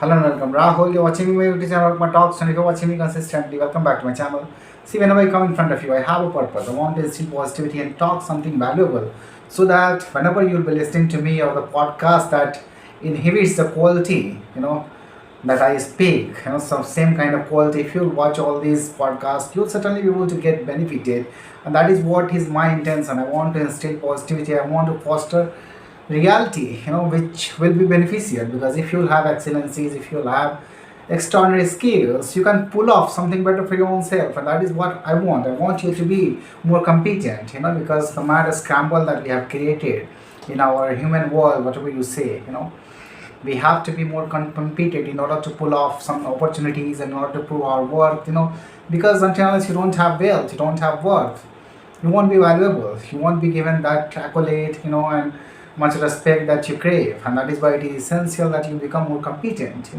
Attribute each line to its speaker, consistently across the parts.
Speaker 1: Hello and welcome. Rahul, you're watching me YouTube channel, my talks, and if you're watching me consistently, welcome back to my channel. See, whenever I come in front of you, I have a purpose. I want to instill positivity and talk something valuable so that whenever you'll be listening to me or the podcast that inhibits the quality, that I speak, some same kind of quality. If you'll watch all these podcasts, you'll certainly be able to get benefited. And that is what is my intention. I want to instill positivity. I want to foster reality which will be beneficial, because if you'll have excellencies, if you'll have extraordinary skills, you can pull off something better for your own self. And that is what I want you to be more competent, because the mad scramble that we have created in our human world, whatever you say, we have to be more competent in order to pull off some opportunities, in order to prove our worth, because until unless you don't have wealth, you don't have worth, you won't be valuable, you won't be given that accolade, and much respect that you crave. And that is why it is essential that you become more competent,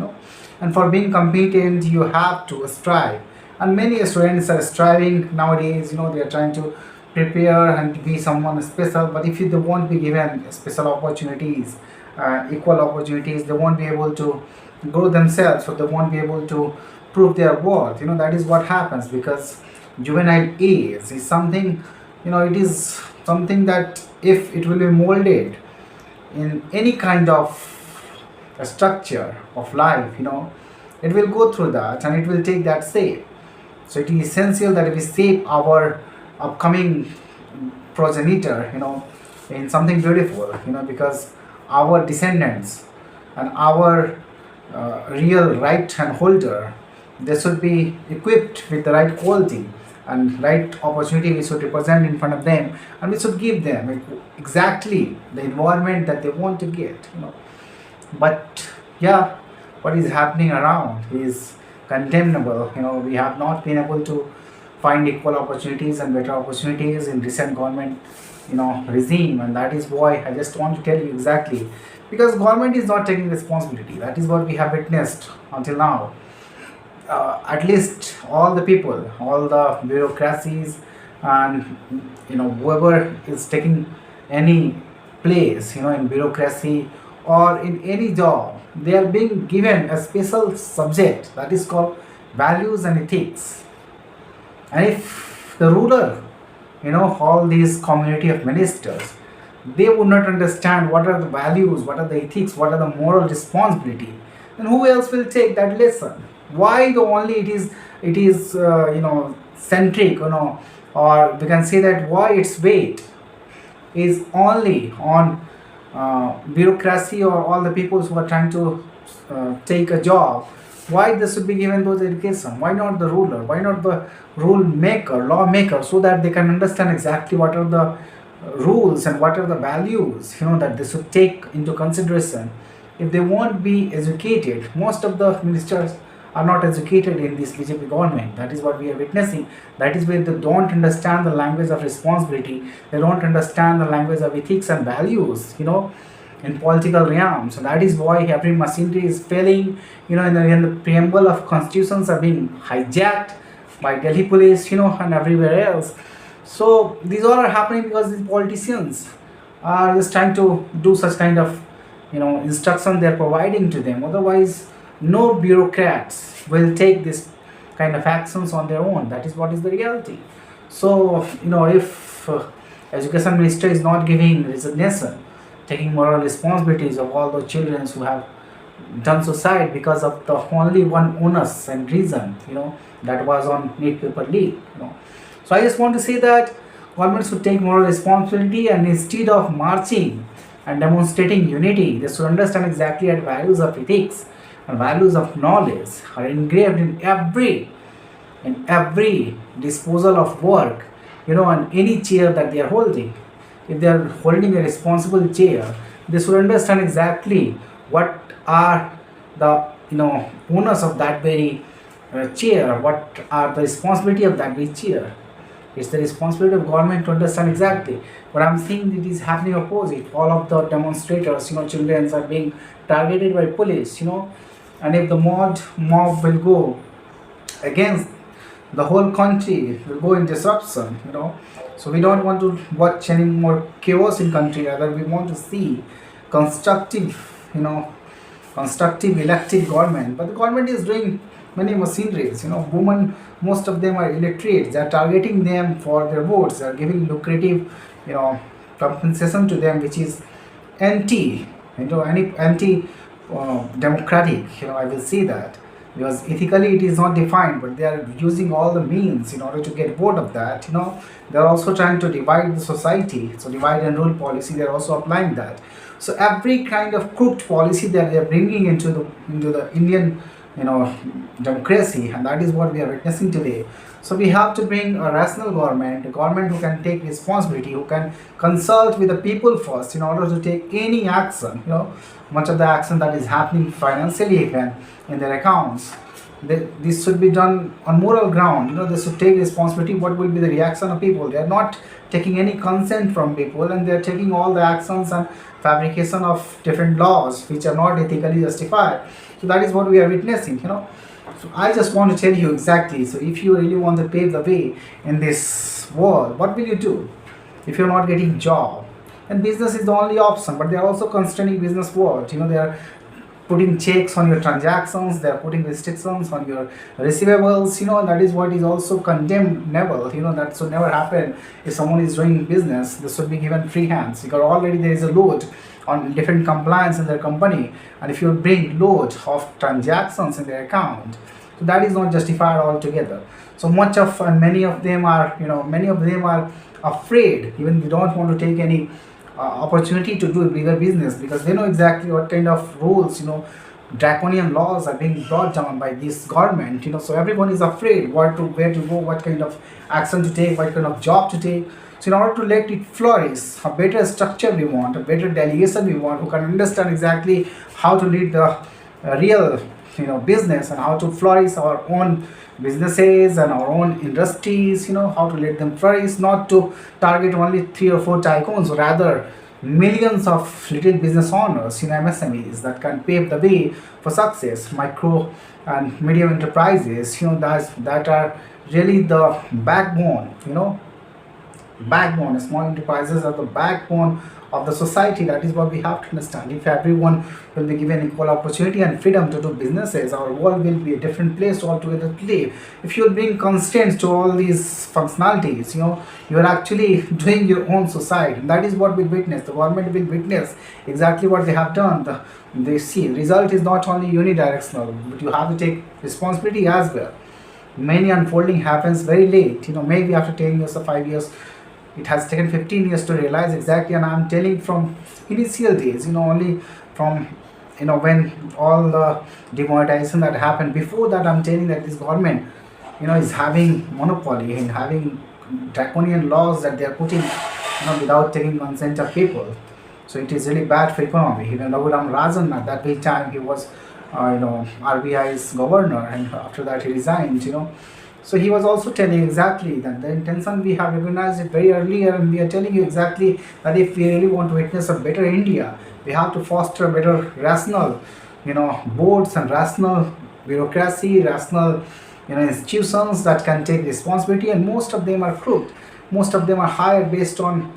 Speaker 1: and for being competent you have to strive. And many students are striving nowadays, they are trying to prepare and be someone special, but if they won't be given special opportunities, equal opportunities, they won't be able to grow themselves, so they won't be able to prove their worth. That is what happens, because juvenile age is something, it is something that if it will be molded in any kind of a structure of life, it will go through that and it will take that shape. So it is essential that we shape our upcoming progenitor, in something beautiful, because our descendants and our real right hand holder, they should be equipped with the right quality and right opportunity. We should represent in front of them, and we should give them exactly the environment that they want to get, but yeah, what is happening around is condemnable. We have not been able to find equal opportunities and better opportunities in recent government regime. And that is why I just want to tell you exactly, because government is not taking responsibility. That is what we have witnessed until now. At least all the people, all the bureaucracies, and whoever is taking any place, in bureaucracy or in any job, they are being given a special subject that is called values and ethics. And if the ruler, all these community of ministers, they would not understand what are the values, what are the ethics, what are the moral responsibility, then who else will take that lesson? Why the only it is centric, or we can say that why its weight is only on bureaucracy or all the people who are trying to take a job. Why this should be given those education? Why not the ruler? Why not the rule maker, lawmaker, so that they can understand exactly what are the rules and what are the values, that they should take into consideration. If they won't be educated, most of the ministers are not educated in this BJP government. That is what we are witnessing. That is where they don't understand the language of responsibility. They don't understand the language of ethics and values, in political realms. So that is why every machinery is failing. In the preamble of constitutions are being hijacked by Delhi police, and everywhere else. So these all are happening because these politicians are just trying to do such kind of, instruction they are providing to them. Otherwise, no bureaucrats will take this kind of actions on their own. That is what is the reality. So if education minister is not giving resignation, taking moral responsibilities of all the children who have done suicide because of the only one onus and reason, that was on need paper leak, so I just want to say that government should take moral responsibility, and instead of marching and demonstrating unity, they should understand exactly that values of ethics and values of knowledge are engraved in every disposal of work, on any chair that they are holding. If they are holding a responsible chair, they should understand exactly what are the owners of that very chair, what are the responsibility of that very chair. It's the responsibility of government to understand exactly. But I'm seeing it is happening opposite. All of the demonstrators, children are being targeted by police, and if the mob will go against the whole country, will go in disruption, so we don't want to watch any more chaos in country. Rather, we want to see constructive, constructive elected government, but the government is doing many machineries. Women, most of them are illiterate. They are targeting them for their votes. They are giving lucrative, you know, compensation to them, which is anti, any anti democratic. I will see that, because ethically it is not defined, but they are using all the means in order to get vote of that. They are also trying to divide the society. So divide and rule policy, they are also applying that. So every kind of crooked policy that they are bringing into the Indian, democracy, and that is what we are witnessing today. So we have to bring a rational government, a government who can take responsibility, who can consult with the people first in order to take any action. Much of the action that is happening financially even in their accounts, this should be done on moral ground. They should take responsibility. What will be the reaction of people? They are not taking any consent from people, and they are taking all the actions and fabrication of different laws which are not ethically justified. So that is what we are witnessing. So I just want to tell you exactly. So if you really want to pave the way in this world, what will you do if you're not getting job? And business is the only option, but they are also constraining business world. They are putting checks on your transactions, they are putting restrictions on your receivables. And that is what is also condemnable. That should never happen. If someone is doing business, they should be given free hands, because already there is a load on different compliance in their company, and if you bring load of transactions in their account, so that is not justified altogether. So much of, and many of them are afraid. Even they don't want to take any opportunity to do a bigger business, because they know exactly what kind of rules, draconian laws are being brought down by this government. So everyone is afraid where to go, what kind of action to take, what kind of job to take. So in order to let it flourish, a better structure we want, a better delegation we want, who can understand exactly how to lead the real business, and how to flourish our own businesses and our own industries. How to let them flourish, not to target only 3 or 4 tycoons, rather millions of little business owners, MSMEs, that can pave the way for success, micro and medium enterprises, that are really the backbone. Small enterprises are the backbone of the society. That is what we have to understand. If everyone will be given equal opportunity and freedom to do businesses, our world will be a different place altogether to live. If you bring constraints to all these functionalities, you are actually doing your own society. And that is what we witness. The government will witness exactly what they have done. They see result is not only unidirectional, but you have to take responsibility as well. Many unfolding happens very late. Maybe after 10 years or 5 years. It has taken 15 years to realize exactly, and I'm telling from initial days, only from when all the demonetization that happened. Before that, I'm telling that this government, is having monopoly and having draconian laws that they are putting, without taking consent of people. So it is really bad for economy. Even Raghuram Rajan, at that big time, he was, RBI's governor, and after that he resigned. So he was also telling exactly that the intention, we have recognized it very earlier, and we are telling you exactly that if we really want to witness a better India, we have to foster better rational, boards and rational bureaucracy, rational, institutions that can take responsibility. And most of them are crooked. Most of them are hired based on,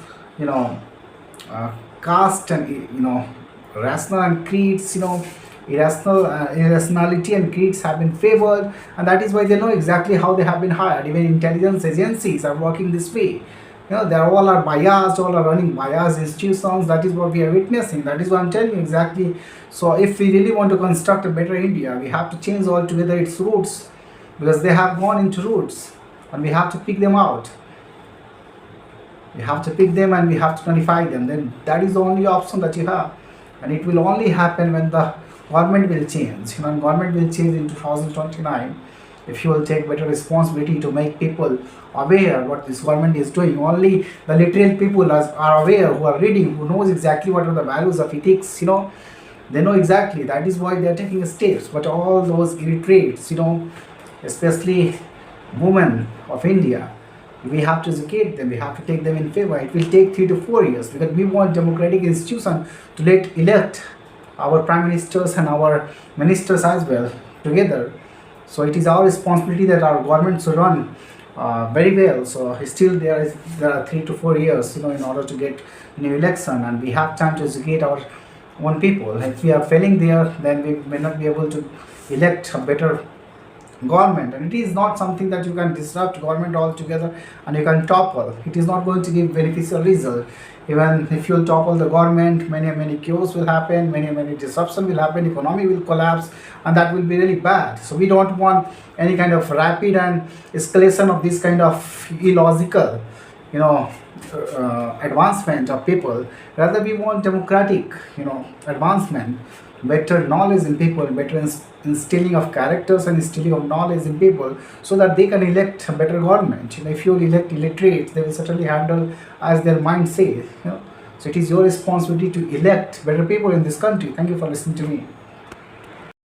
Speaker 1: caste and rational and creeds. Irrationality and creeds have been favored, and that is why they know exactly how they have been hired. Even intelligence agencies are working this way. They all are biased, all are running biased institutions. That is what we are witnessing. That is what I'm telling you exactly. So if we really want to construct a better India, we have to change altogether its roots, because they have gone into roots, and we have to pick them out. We have to pick them, and we have to notify them. Then that is the only option that you have, and it will only happen when the government will change. And government will change in 2029 if you will take better responsibility to make people aware what this government is doing. Only the literal people are aware, who are reading, who knows exactly what are the values of ethics. They know exactly. That is why they are taking steps. But all those illiterates, especially women of India, we have to educate them. We have to take them in favor. It will take 3 to 4 years, because we want democratic institution to elect our prime ministers and our ministers as well together. So it is our responsibility that our government should run very well. So still there are 3 to 4 years, in order to get new election, and we have time to educate our on people. If we are failing there, then we may not be able to elect a better government. And it is not something that you can disrupt government altogether and you can topple. It is not going to give beneficial result. Even if you topple the government, many chaos will happen, many disruption will happen, economy will collapse, and that will be really bad. So we don't want any kind of rapid and escalation of this kind of illogical, you know, advancement of people. Rather, we want democratic, advancement, better knowledge in people, better instilling of characters and instilling of knowledge in people, so that they can elect a better government. If you elect illiterates, they will certainly handle as their mind says. So it is your responsibility to elect better people in this country. Thank you for listening to me.